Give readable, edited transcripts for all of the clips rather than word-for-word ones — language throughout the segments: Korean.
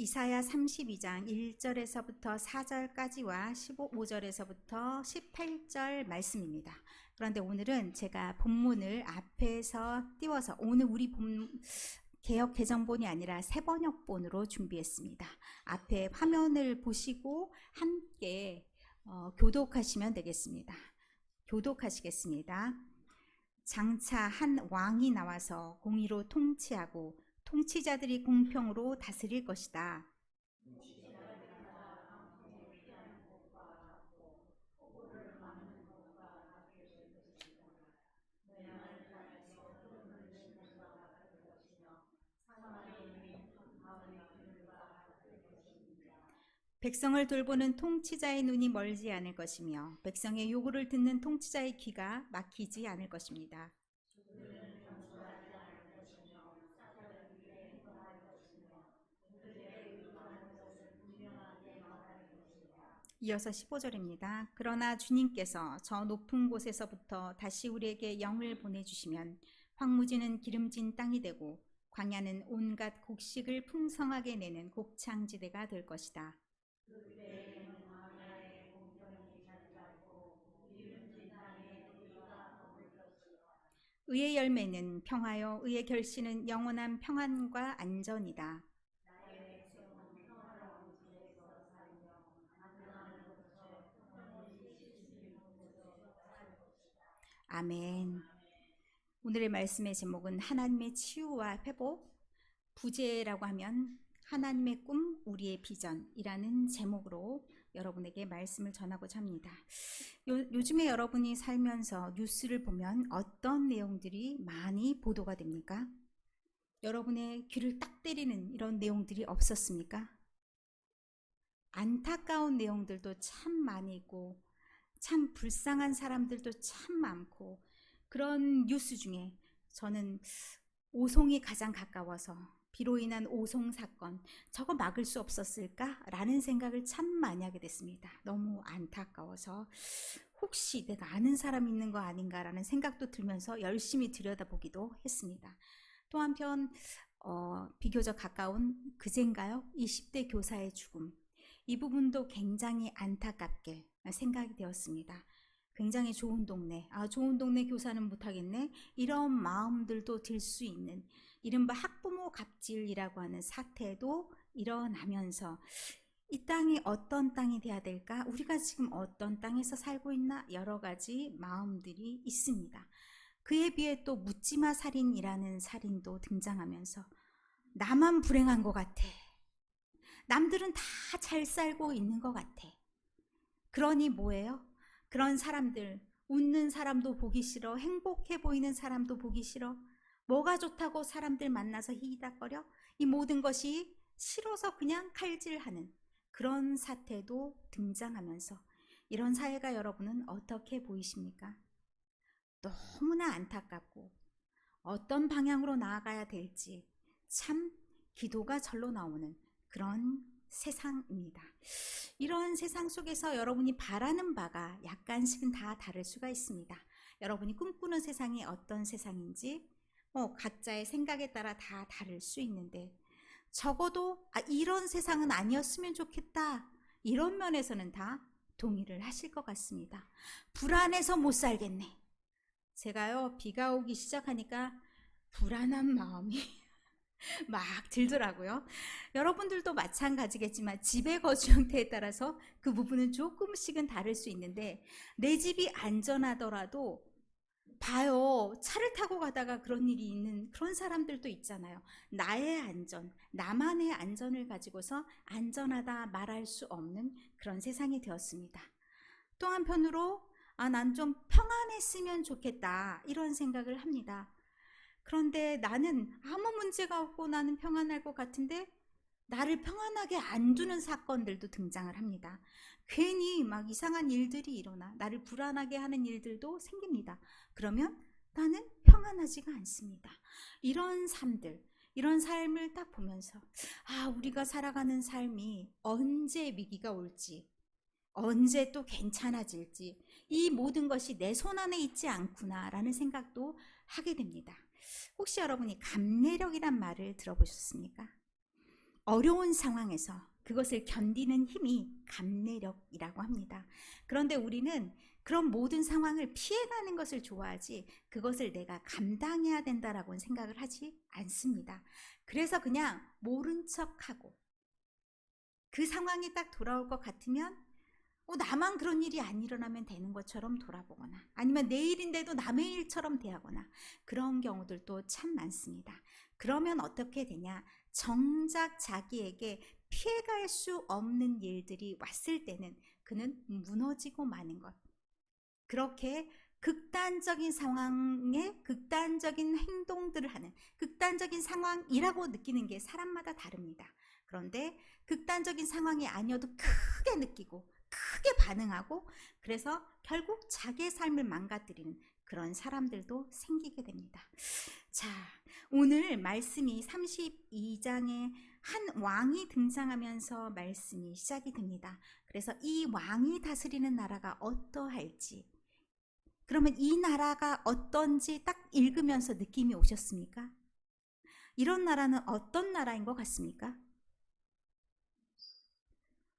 이사야 32장 1절에서부터 4절까지와 15절에서부터 18절 말씀입니다. 그런데 오늘은 제가 본문을 앞에서 띄워서 오늘 우리 개역 개정본이 아니라 새번역본으로 준비했습니다. 앞에 화면을 보시고 함께 교독하시면 되겠습니다. 교독하시겠습니다. 장차 한 왕이 나와서 공의로 통치하고 통치자들이 공평으로 다스릴 것이다. 백성을 돌보는 통치자의 눈이 멀지 않을 것이며 백성의 요구를 듣는 통치자의 귀가 막히지 않을 것입니다. 이어서 15절입니다. 그러나 주님께서 저 높은 곳에서부터 다시 우리에게 영을 보내주시면 황무지는 기름진 땅이 되고 광야는 온갖 곡식을 풍성하게 내는 곡창지대가 될 것이다. 의의 열매는 평화요 의의 결실은 영원한 평안과 안전이다. 아멘. 오늘의 말씀의 제목은 하나님의 치유와 회복, 부재라고 하면 하나님의 꿈, 우리의 비전이라는 제목으로 여러분에게 말씀을 전하고자 합니다. 요즘에 여러분이 살면서 뉴스를 보면 어떤 내용들이 많이 보도가 됩니까? 여러분의 귀를 딱 때리는 이런 내용들이 없었습니까? 안타까운 내용들도 참 많이 있고 참 불쌍한 사람들도 참 많고 그런 뉴스 중에 저는 오송이 가장 가까워서 비로 인한 오송 사건 저거 막을 수 없었을까? 라는 생각을 참 많이 하게 됐습니다. 너무 안타까워서 혹시 내가 아는 사람 있는 거 아닌가 라는 생각도 들면서 열심히 들여다보기도 했습니다. 또 한편 비교적 가까운 그젠가요? 20대 교사의 죽음 이 부분도 굉장히 안타깝게 생각이 되었습니다. 굉장히 좋은 동네, 좋은 동네 교사는 못하겠네 이런 마음들도 들 수 있는 이른바 학부모 갑질이라고 하는 사태도 일어나면서 이 땅이 어떤 땅이 돼야 될까? 우리가 지금 어떤 땅에서 살고 있나? 여러 가지 마음들이 있습니다. 그에 비해 또 묻지마 살인이라는 살인도 등장하면서 나만 불행한 것 같아. 남들은 다 잘 살고 있는 것 같아. 그러니 뭐예요? 그런 사람들, 웃는 사람도 보기 싫어, 행복해 보이는 사람도 보기 싫어, 뭐가 좋다고 사람들 만나서 히히닥거려? 이 모든 것이 싫어서 그냥 칼질하는 그런 사태도 등장하면서 이런 사회가 여러분은 어떻게 보이십니까? 너무나 안타깝고 어떤 방향으로 나아가야 될지 참 기도가 절로 나오는 그런 세상입니다. 이런 세상 속에서 여러분이 바라는 바가 약간씩은 다 다를 수가 있습니다. 여러분이 꿈꾸는 세상이 어떤 세상인지 각자의 생각에 따라 다 다를 수 있는데 적어도 이런 세상은 아니었으면 좋겠다 이런 면에서는 다 동의를 하실 것 같습니다. 불안해서 못 살겠네. 제가요 비가 오기 시작하니까 불안한 마음이 막 들더라고요. 여러분들도 마찬가지겠지만 집의 거주 형태에 따라서 그 부분은 조금씩은 다를 수 있는데 내 집이 안전하더라도 봐요. 차를 타고 가다가 그런 일이 있는 그런 사람들도 있잖아요. 나의 안전, 나만의 안전을 가지고서 안전하다 말할 수 없는 그런 세상이 되었습니다. 또 한편으로 난 좀 평안했으면 좋겠다 이런 생각을 합니다. 그런데 나는 아무 문제가 없고 나는 평안할 것 같은데 나를 평안하게 안 두는 사건들도 등장을 합니다. 괜히 막 이상한 일들이 일어나 나를 불안하게 하는 일들도 생깁니다. 그러면 나는 평안하지가 않습니다. 이런 삶들, 이런 삶을 딱 보면서 우리가 살아가는 삶이 언제 위기가 올지 언제 또 괜찮아질지 이 모든 것이 내 손 안에 있지 않구나 라는 생각도 하게 됩니다. 혹시 여러분이 감내력이란 말을 들어보셨습니까? 어려운 상황에서 그것을 견디는 힘이 감내력이라고 합니다. 그런데 우리는 그런 모든 상황을 피해가는 것을 좋아하지 그것을 내가 감당해야 된다라고는 생각을 하지 않습니다. 그래서 그냥 모른 척하고 그 상황이 딱 돌아올 것 같으면 나만 그런 일이 안 일어나면 되는 것처럼 돌아보거나 아니면 내일인데도 남의 일처럼 대하거나 그런 경우들도 참 많습니다. 그러면 어떻게 되냐? 정작 자기에게 피해갈 수 없는 일들이 왔을 때는 그는 무너지고 마는 것. 그렇게 극단적인 상황에 극단적인 행동들을 하는 극단적인 상황이라고 느끼는 게 사람마다 다릅니다. 그런데 극단적인 상황이 아니어도 크게 느끼고 크게 반응하고 그래서 결국 자기의 삶을 망가뜨리는 그런 사람들도 생기게 됩니다. 자, 오늘 말씀이 32장에 한 왕이 등장하면서 말씀이 시작이 됩니다. 그래서 이 왕이 다스리는 나라가 어떠할지, 그러면 이 나라가 어떤지 딱 읽으면서 느낌이 오셨습니까? 이런 나라는 어떤 나라인 것 같습니까?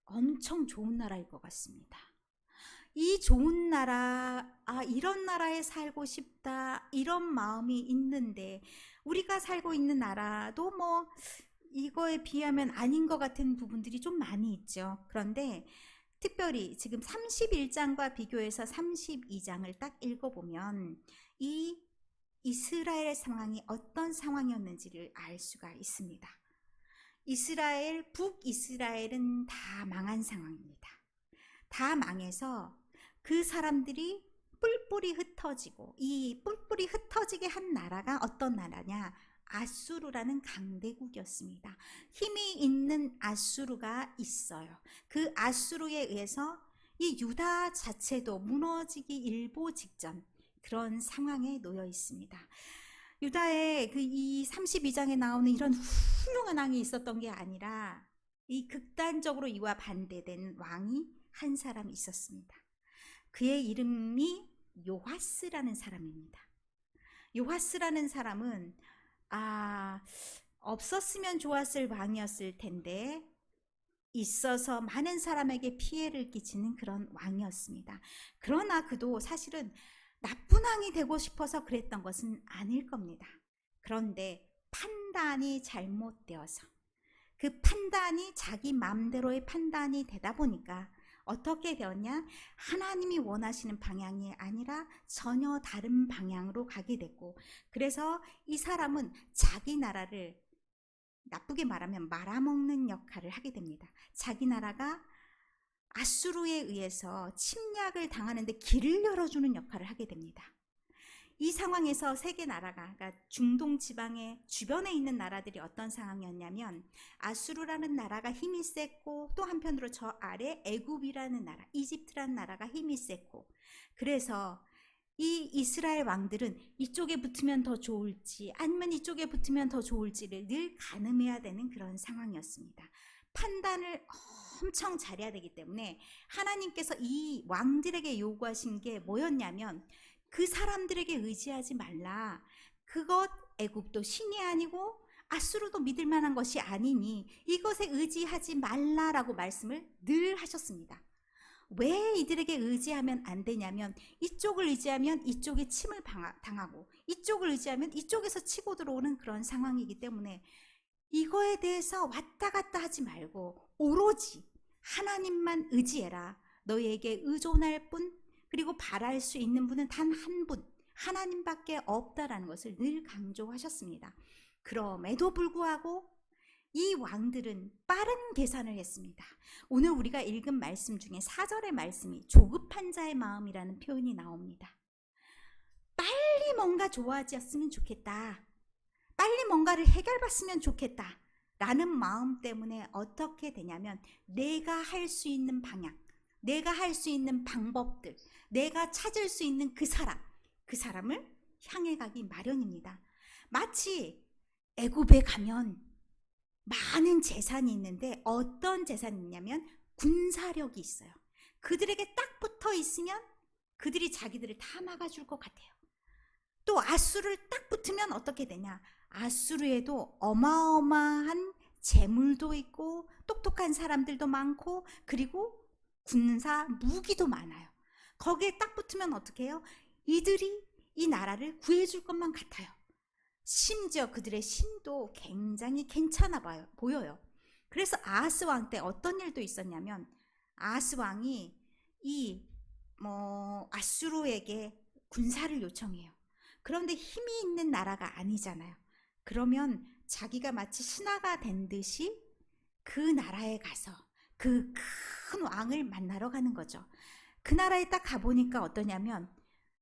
엄청 좋은 나라일 것 같습니다. 이 좋은 나라, 이런 나라에 살고 싶다, 이런 마음이 있는데 우리가 살고 있는 나라도 뭐 이거에 비하면 아닌 것 같은 부분들이 좀 많이 있죠. 그런데 특별히 지금 31장과 비교해서 32장을 딱 읽어보면 이 이스라엘의 상황이 어떤 상황이었는지를 알 수가 있습니다. 북이스라엘은 다 망한 상황입니다. 다 망해서 그 사람들이 뿔뿔이 흩어지고 이 뿔뿔이 흩어지게 한 나라가 어떤 나라냐? 아수르라는 강대국이었습니다. 힘이 있는 아수르가 있어요. 그 아수르에 의해서 이 유다 자체도 무너지기 일보 직전 그런 상황에 놓여 있습니다. 유다의 이 32장에 나오는 이런 훌륭한 왕이 있었던 게 아니라 이 극단적으로 이와 반대된 왕이 한 사람이 있었습니다. 그의 이름이 요아스라는 사람입니다. 요아스라는 사람은 없었으면 좋았을 왕이었을 텐데 있어서 많은 사람에게 피해를 끼치는 그런 왕이었습니다. 그러나 그도 사실은 나쁜 왕이 되고 싶어서 그랬던 것은 아닐 겁니다. 그런데 판단이 잘못되어서 그 판단이 자기 마음대로의 판단이 되다 보니까 어떻게 되었냐? 하나님이 원하시는 방향이 아니라 전혀 다른 방향으로 가게 됐고 그래서 이 사람은 자기 나라를 나쁘게 말하면 말아먹는 역할을 하게 됩니다. 자기 나라가 아수르에 의해서 침략을 당하는데 길을 열어주는 역할을 하게 됩니다. 이 상황에서 세계 나라가 그러니까 중동 지방의 주변에 있는 나라들이 어떤 상황이었냐면 아수르라는 나라가 힘이 셌고 또 한편으로 저 아래 애굽이라는 나라, 이집트라는 나라가 힘이 셌고 그래서 이 이스라엘 왕들은 이쪽에 붙으면 더 좋을지 아니면 이쪽에 붙으면 더 좋을지를 늘 가늠해야 되는 그런 상황이었습니다. 판단을 엄청 잘해야 되기 때문에 하나님께서 이 왕들에게 요구하신 게 뭐였냐면 그 사람들에게 의지하지 말라. 그것 애굽도 신이 아니고 아수르도 믿을 만한 것이 아니니 이것에 의지하지 말라라고 말씀을 늘 하셨습니다. 왜 이들에게 의지하면 안 되냐면 이쪽을 의지하면 이쪽에 침을 당하고 이쪽을 의지하면 이쪽에서 치고 들어오는 그런 상황이기 때문에 이거에 대해서 왔다 갔다 하지 말고 오로지 하나님만 의지해라. 너희에게 의존할 분 그리고 바랄 수 있는 분은 단 한 분, 하나님밖에 없다라는 것을 늘 강조하셨습니다. 그럼에도 불구하고 이 왕들은 빠른 계산을 했습니다. 오늘 우리가 읽은 말씀 중에 4절의 말씀이 조급한 자의 마음이라는 표현이 나옵니다. 빨리 뭔가 좋아졌으면 좋겠다. 빨리 뭔가를 해결받으면 좋겠다. 라는 마음 때문에 어떻게 되냐면 내가 할 수 있는 방향, 내가 할 수 있는 방법들, 내가 찾을 수 있는 그 사람을 향해 가기 마련입니다. 마치 애굽에 가면 많은 재산이 있는데 어떤 재산이 있냐면 군사력이 있어요. 그들에게 딱 붙어 있으면 그들이 자기들을 다 막아줄 것 같아요. 또 아수르를 딱 붙으면 어떻게 되냐? 아수르에도 어마어마한 재물도 있고 똑똑한 사람들도 많고 그리고 군사 무기도 많아요. 거기에 딱 붙으면 어떻게 해요? 이들이 이 나라를 구해줄 것만 같아요. 심지어 그들의 신도 굉장히 괜찮아 보여요. 그래서 아하스 왕 때 어떤 일도 있었냐면 아하스 왕이 이 아수르에게 군사를 요청해요. 그런데 힘이 있는 나라가 아니잖아요. 그러면 자기가 마치 신하가 된 듯이 그 나라에 가서 그 큰 왕을 만나러 가는 거죠. 그 나라에 딱 가보니까 어떠냐면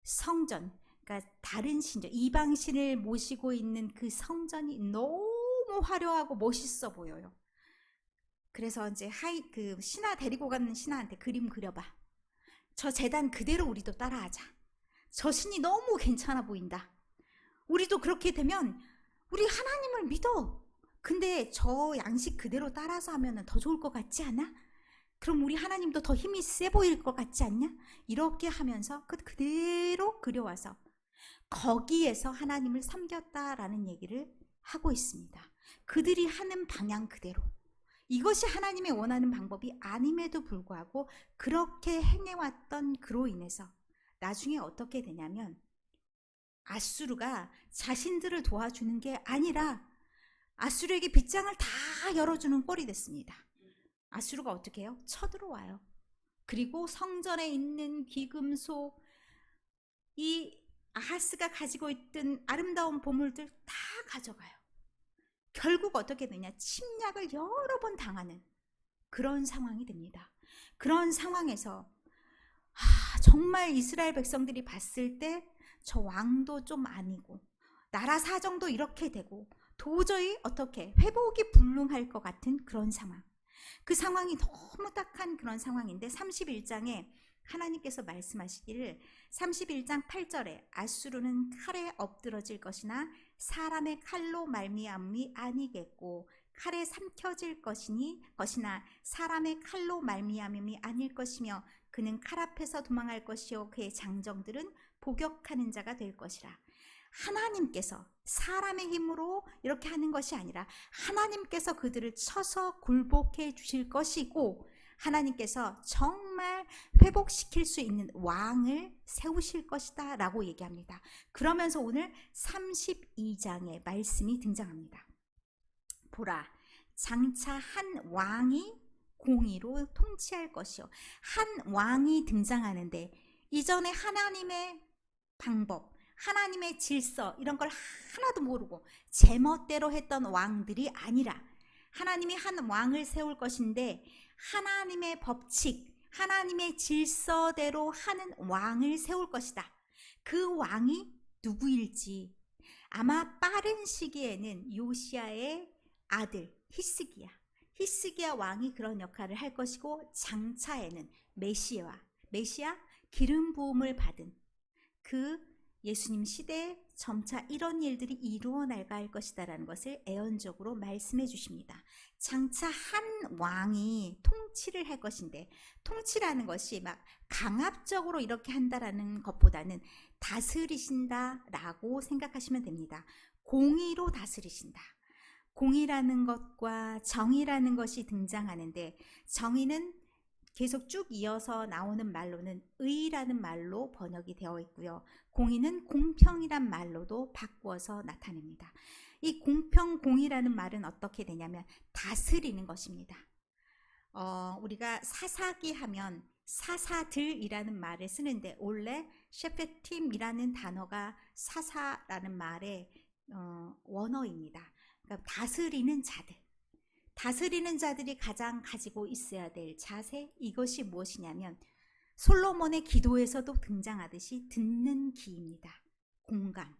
성전, 그러니까 다른 신전, 이방신을 모시고 있는 그 성전이 너무 화려하고 멋있어 보여요. 그래서 이제 그 신하 데리고 가는 신하한테 그림 그려봐. 저 제단 그대로 우리도 따라하자. 저 신이 너무 괜찮아 보인다. 우리도 그렇게 되면 우리 하나님을 믿어. 근데 저 양식 그대로 따라서 하면 더 좋을 것 같지 않아? 그럼 우리 하나님도 더 힘이 세 보일 것 같지 않냐? 이렇게 하면서 그대로 그려와서 거기에서 하나님을 섬겼다라는 얘기를 하고 있습니다. 그들이 하는 방향 그대로. 이것이 하나님의 원하는 방법이 아님에도 불구하고 그렇게 행해왔던 그로 인해서 나중에 어떻게 되냐면 아수르가 자신들을 도와주는 게 아니라 아수르에게 빗장을 다 열어주는 꼴이 됐습니다. 아수르가 어떻게 해요? 쳐들어와요. 그리고 성전에 있는 귀금속, 이 아하스가 가지고 있던 아름다운 보물들 다 가져가요. 결국 어떻게 되냐? 침략을 여러 번 당하는 그런 상황이 됩니다. 그런 상황에서 정말 이스라엘 백성들이 봤을 때 저 왕도 좀 아니고 나라 사정도 이렇게 되고 도저히 어떻게 회복이 불능할 것 같은 그런 상황. 그 상황이 너무 딱한 그런 상황인데 31장에 하나님께서 말씀하시기를 31장 8절에 아수르는 칼에 엎드러질 것이나 사람의 칼로 말미암이 아니겠고 칼에 삼켜질 것이나 사람의 칼로 말미암음이 아닐 것이며 그는 칼 앞에서 도망할 것이요 그의 장정들은 복역하는 자가 될 것이라. 하나님께서 사람의 힘으로 이렇게 하는 것이 아니라 하나님께서 그들을 쳐서 굴복해 주실 것이고 하나님께서 정말 회복시킬 수 있는 왕을 세우실 것이다 라고 얘기합니다. 그러면서 오늘 32장의 말씀이 등장합니다. 보라, 장차 한 왕이 공의로 통치할 것이요. 한 왕이 등장하는데 이전에 하나님의 방법, 하나님의 질서 이런 걸 하나도 모르고 제멋대로 했던 왕들이 아니라 하나님이 한 왕을 세울 것인데 하나님의 법칙, 하나님의 질서대로 하는 왕을 세울 것이다. 그 왕이 누구일지 아마 빠른 시기에는 요시야의 아들 히스기야 왕이 그런 역할을 할 것이고 장차에는 메시아 기름 부음을 받은 그 예수님 시대에 점차 이런 일들이 이루어 나갈 것이다라는 것을 예언적으로 말씀해 주십니다. 장차 한 왕이 통치를 할 것인데 통치라는 것이 막 강압적으로 이렇게 한다라는 것보다는 다스리신다라고 생각하시면 됩니다. 공의로 다스리신다. 공의라는 것과 정의라는 것이 등장하는데 정의는 계속 쭉 이어서 나오는 말로는 의라는 말로 번역이 되어 있고요. 공의는 공평이란 말로도 바꾸어서 나타냅니다. 이 공평, 공의라는 말은 어떻게 되냐면 다스리는 것입니다. 우리가 사사기 하면 사사들이라는 말을 쓰는데 원래 셰페팀이라는 단어가 사사라는 말의 원어입니다. 그러니까 다스리는 자들이 가장 가지고 있어야 될 자세, 이것이 무엇이냐면 솔로몬의 기도에서도 등장하듯이 듣는 귀입니다. 공감,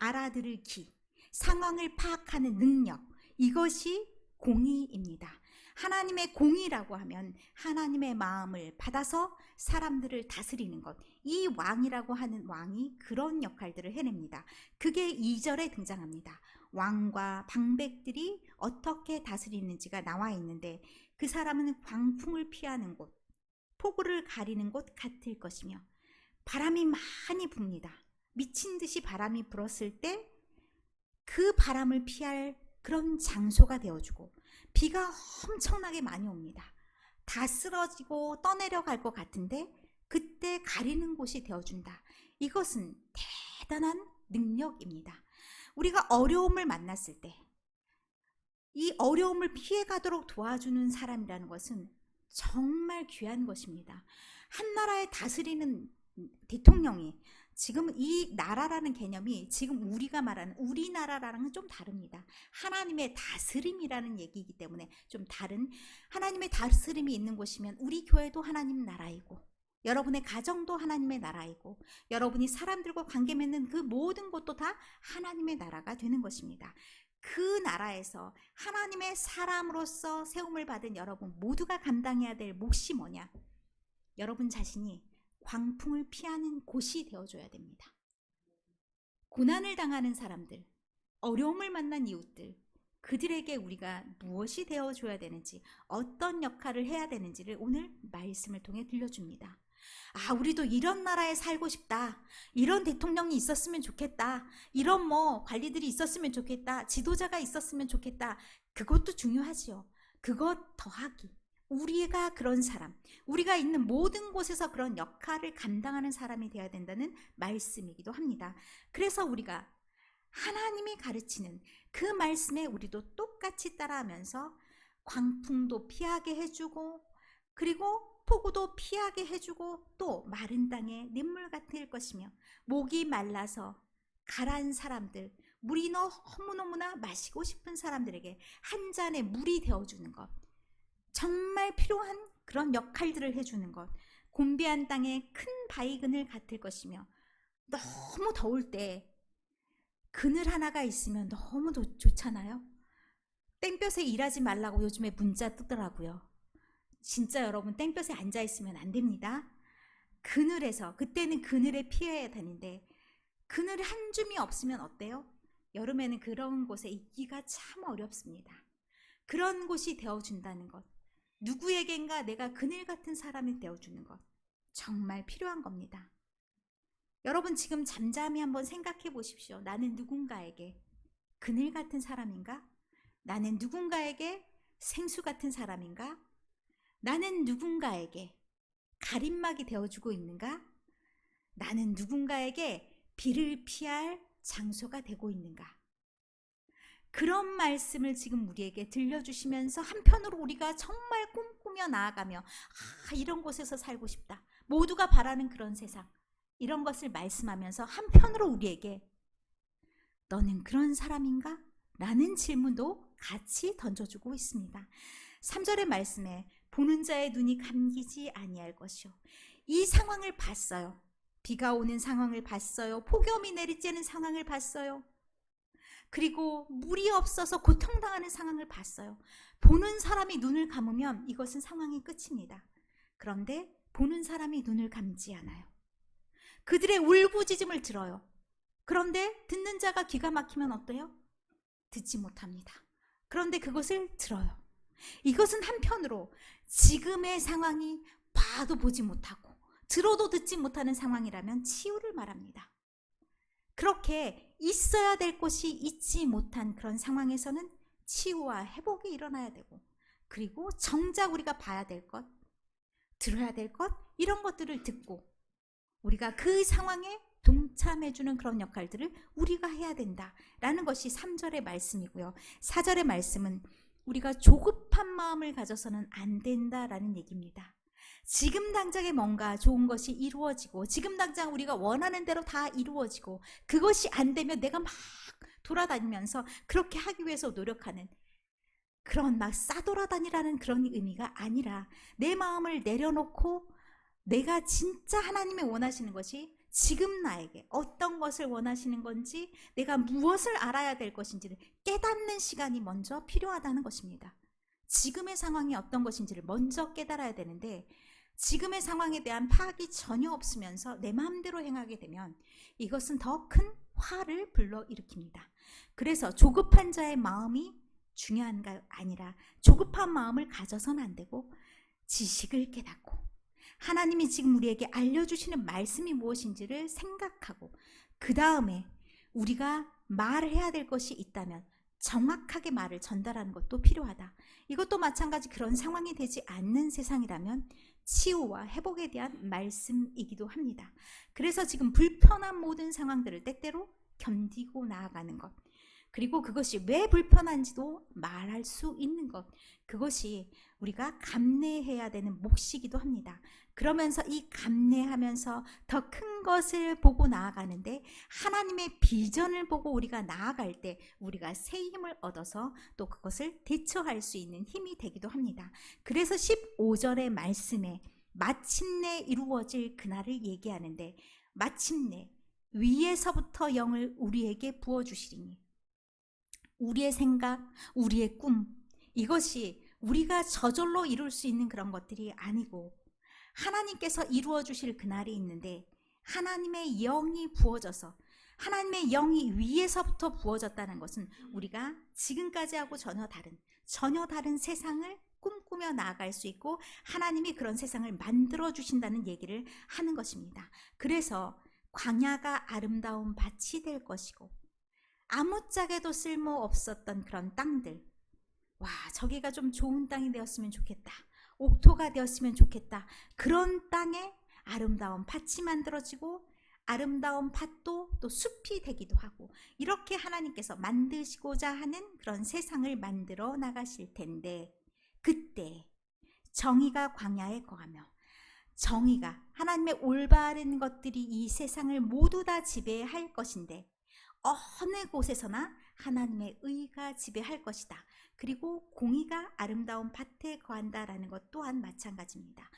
알아들을 귀, 상황을 파악하는 능력, 이것이 공의입니다. 하나님의 공의라고 하면 하나님의 마음을 받아서 사람들을 다스리는 것, 이 왕이라고 하는 왕이 그런 역할들을 해냅니다. 그게 2절에 등장합니다. 왕과 방백들이 어떻게 다스리는지가 나와 있는데 그 사람은 광풍을 피하는 곳, 폭우를 가리는 곳 같을 것이며 바람이 많이 붑니다. 미친 듯이 바람이 불었을 때 그 바람을 피할 그런 장소가 되어주고, 비가 엄청나게 많이 옵니다. 다 쓰러지고 떠내려갈 것 같은데 그때 가리는 곳이 되어준다. 이것은 대단한 능력입니다. 우리가 어려움을 만났을 때 이 어려움을 피해가도록 도와주는 사람이라는 것은 정말 귀한 것입니다. 한 나라에 다스리는 대통령이, 지금 이 나라라는 개념이 지금 우리가 말하는 우리나라랑은 좀 다릅니다. 하나님의 다스림이라는 얘기이기 때문에 좀 다른, 하나님의 다스림이 있는 곳이면 우리 교회도 하나님 나라이고, 여러분의 가정도 하나님의 나라이고, 여러분이 사람들과 관계 맺는 그 모든 것도 다 하나님의 나라가 되는 것입니다. 그 나라에서 하나님의 사람으로서 세움을 받은 여러분 모두가 감당해야 될 몫이 뭐냐? 여러분 자신이 광풍을 피하는 곳이 되어줘야 됩니다. 고난을 당하는 사람들, 어려움을 만난 이웃들, 그들에게 우리가 무엇이 되어줘야 되는지, 어떤 역할을 해야 되는지를 오늘 말씀을 통해 들려줍니다. 아, 우리도 이런 나라에 살고 싶다. 이런 대통령이 있었으면 좋겠다. 이런 관리들이 있었으면 좋겠다. 지도자가 있었으면 좋겠다. 그것도 중요하지요. 그것 더하기, 우리가 그런 사람, 우리가 있는 모든 곳에서 그런 역할을 감당하는 사람이 되어야 된다는 말씀이기도 합니다. 그래서 우리가 하나님이 가르치는 그 말씀에 우리도 똑같이 따라하면서 광풍도 피하게 해주고, 그리고 폭우도 피하게 해주고, 또 마른 땅에 냇물 같을 것이며, 목이 말라서 가라앉은 사람들, 물이 너무너무나 마시고 싶은 사람들에게 한 잔의 물이 되어주는 것, 정말 필요한 그런 역할들을 해주는 것, 곤비한 땅에 큰 바위 그늘 같을 것이며, 너무 더울 때 그늘 하나가 있으면 너무 좋잖아요. 땡볕에 일하지 말라고 요즘에 문자 뜨더라고요. 진짜 여러분, 땡볕에 앉아 있으면 안 됩니다. 그늘에서, 그때는 그늘에 피해야 되는데 그늘이 한 줌이 없으면 어때요? 여름에는 그런 곳에 있기가 참 어렵습니다. 그런 곳이 되어준다는 것, 누구에겐가 내가 그늘 같은 사람이 되어주는 것, 정말 필요한 겁니다. 여러분 지금 잠잠히 한번 생각해 보십시오. 나는 누군가에게 그늘 같은 사람인가? 나는 누군가에게 생수 같은 사람인가? 나는 누군가에게 가림막이 되어주고 있는가? 나는 누군가에게 비를 피할 장소가 되고 있는가? 그런 말씀을 지금 우리에게 들려주시면서 한편으로 우리가 정말 꿈꾸며 나아가며, 이런 곳에서 살고 싶다, 모두가 바라는 그런 세상, 이런 것을 말씀하면서 한편으로 우리에게 너는 그런 사람인가? 라는 질문도 같이 던져주고 있습니다. 3절의 말씀에 보는 자의 눈이 감기지 아니할 것이요. 이 상황을 봤어요. 비가 오는 상황을 봤어요. 폭염이 내리쬐는 상황을 봤어요. 그리고 물이 없어서 고통당하는 상황을 봤어요. 보는 사람이 눈을 감으면 이것은 상황이 끝입니다. 그런데 보는 사람이 눈을 감지 않아요. 그들의 울부짖음을 들어요. 그런데 듣는 자가 기가 막히면 어때요? 듣지 못합니다. 그런데 그것을 들어요. 이것은 한편으로 지금의 상황이 봐도 보지 못하고 들어도 듣지 못하는 상황이라면 치유를 말합니다. 그렇게 있어야 될 것이 있지 못한 그런 상황에서는 치유와 회복이 일어나야 되고, 그리고 정작 우리가 봐야 될 것, 들어야 될 것, 이런 것들을 듣고 우리가 그 상황에 동참해주는 그런 역할들을 우리가 해야 된다라는 것이 3절의 말씀이고요. 4절의 말씀은 우리가 조급한 마음을 가져서는 안 된다라는 얘기입니다. 지금 당장에 뭔가 좋은 것이 이루어지고, 지금 당장 우리가 원하는 대로 다 이루어지고, 그것이 안 되면 내가 막 돌아다니면서 그렇게 하기 위해서 노력하는 그런 막 싸돌아다니라는 그런 의미가 아니라, 내 마음을 내려놓고 내가 진짜 하나님이 원하시는 것이 지금 나에게 어떤 것을 원하시는 건지, 내가 무엇을 알아야 될 것인지를 깨닫는 시간이 먼저 필요하다는 것입니다. 지금의 상황이 어떤 것인지를 먼저 깨달아야 되는데, 지금의 상황에 대한 파악이 전혀 없으면서 내 마음대로 행하게 되면 이것은 더 큰 화를 불러일으킵니다. 그래서 조급한 자의 마음이 중요한가 아니라, 조급한 마음을 가져서는 안 되고 지식을 깨닫고 하나님이 지금 우리에게 알려주시는 말씀이 무엇인지를 생각하고, 그 다음에 우리가 말을 해야 될 것이 있다면 정확하게 말을 전달하는 것도 필요하다. 이것도 마찬가지 그런 상황이 되지 않는 세상이라면 치유와 회복에 대한 말씀이기도 합니다. 그래서 지금 불편한 모든 상황들을 때때로 견디고 나아가는 것, 그리고 그것이 왜 불편한지도 말할 수 있는 것, 그것이 우리가 감내해야 되는 몫이기도 합니다. 그러면서 이 감내하면서 더 큰 것을 보고 나아가는데, 하나님의 비전을 보고 우리가 나아갈 때 우리가 새 힘을 얻어서 또 그것을 대처할 수 있는 힘이 되기도 합니다. 그래서 15절의 말씀에 마침내 이루어질 그날을 얘기하는데, 마침내 위에서부터 영을 우리에게 부어주시리니, 우리의 생각, 우리의 꿈, 이것이 우리가 저절로 이룰 수 있는 그런 것들이 아니고 하나님께서 이루어 주실 그날이 있는데, 하나님의 영이 부어져서, 하나님의 영이 위에서부터 부어졌다는 것은 우리가 지금까지 하고 전혀 다른 세상을 꿈꾸며 나아갈 수 있고, 하나님이 그런 세상을 만들어 주신다는 얘기를 하는 것입니다. 그래서 광야가 아름다운 밭이 될 것이고, 아무짝에도 쓸모 없었던 그런 땅들, 와, 저기가 좀 좋은 땅이 되었으면 좋겠다, 옥토가 되었으면 좋겠다, 그런 땅에 아름다운 밭이 만들어지고, 아름다운 밭도 또 숲이 되기도 하고, 이렇게 하나님께서 만드시고자 하는 그런 세상을 만들어 나가실 텐데, 그때 정의가 광야에 거하며, 정의가, 하나님의 올바른 것들이 이 세상을 모두 다 지배할 것인데, 어느 곳에서나 하나님의 의가 지배할 것이다. 그리고 공의가 아름다운 밭에 거한다라는 것 또한 마찬가지입니다.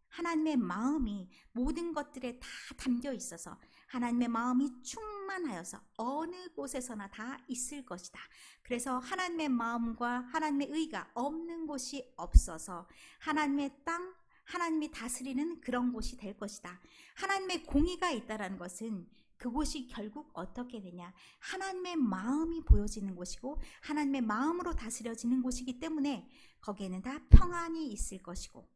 하나님의 마음이 모든 것들에 다 담겨 있어서, 하나님의 마음이 충만하여서 어느 곳에서나 다 있을 것이다. 그래서 하나님의 마음과 하나님의 의가 없는 곳이 없어서 하나님의 땅, 하나님이 다스리는 그런 곳이 될 것이다. 하나님의 공의가 있다라는 것은 그곳이 결국 어떻게 되냐, 하나님의 마음이 보여지는 곳이고 하나님의 마음으로 다스려지는 곳이기 때문에 거기에는 다 평안이 있을 것이고,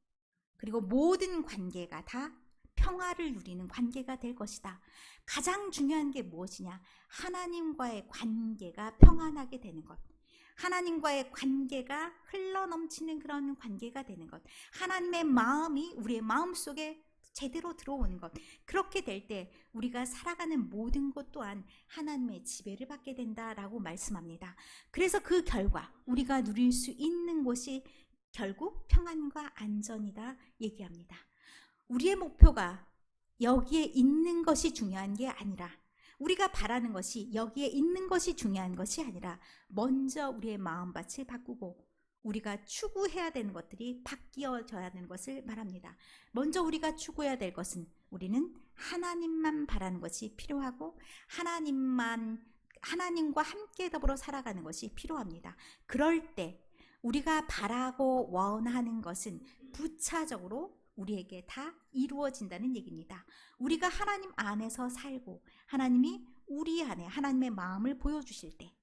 그리고 모든 관계가 다 평화를 누리는 관계가 될 것이다. 가장 중요한 게 무엇이냐, 하나님과의 관계가 평안하게 되는 것, 하나님과의 관계가 흘러넘치는 그런 관계가 되는 것, 하나님의 마음이 우리의 마음속에 제대로 들어오는 것, 그렇게 될 때 우리가 살아가는 모든 것 또한 하나님의 지배를 받게 된다라고 말씀합니다. 그래서 그 결과 우리가 누릴 수 있는 곳이 결국 평안과 안전이다 얘기합니다. 우리의 목표가 여기에 있는 것이 중요한 게 아니라, 우리가 바라는 것이 여기에 있는 것이 중요한 것이 아니라, 먼저 우리의 마음밭을 바꾸고 우리가 추구해야 되는 것들이 바뀌어져야 하는 것을 말합니다. 먼저 우리가 추구해야 될 것은, 우리는 하나님만 바라는 것이 필요하고 하나님과 함께 더불어 살아가는 것이 필요합니다. 그럴 때 우리가 바라고 원하는 것은 부차적으로 우리에게 다 이루어진다는 얘기입니다. 우리가 하나님 안에서 살고 하나님이 우리 안에 하나님의 마음을 보여주실 때,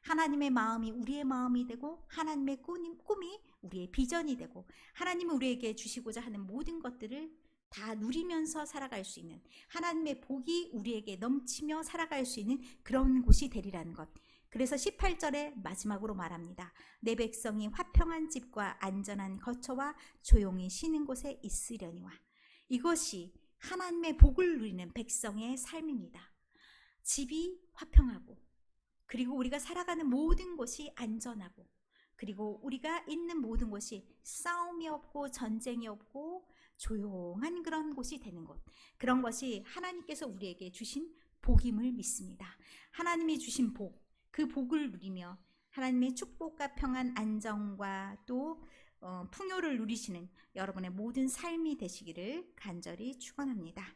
하나님의 마음이 우리의 마음이 되고 하나님의 꿈이 우리의 비전이 되고, 하나님이 우리에게 주시고자 하는 모든 것들을 다 누리면서 살아갈 수 있는, 하나님의 복이 우리에게 넘치며 살아갈 수 있는 그런 곳이 되리라는 것. 그래서 18절에 마지막으로 말합니다. 내 백성이 화평한 집과 안전한 거처와 조용히 쉬는 곳에 있으려니와. 이것이 하나님의 복을 누리는 백성의 삶입니다. 집이 화평하고, 그리고 우리가 살아가는 모든 곳이 안전하고, 그리고 우리가 있는 모든 곳이 싸움이 없고 전쟁이 없고 조용한 그런 곳이 되는 곳, 그런 것이 하나님께서 우리에게 주신 복임을 믿습니다. 하나님이 주신 복, 그 복을 누리며 하나님의 축복과 평안, 안정과 또 풍요를 누리시는 여러분의 모든 삶이 되시기를 간절히 축원합니다.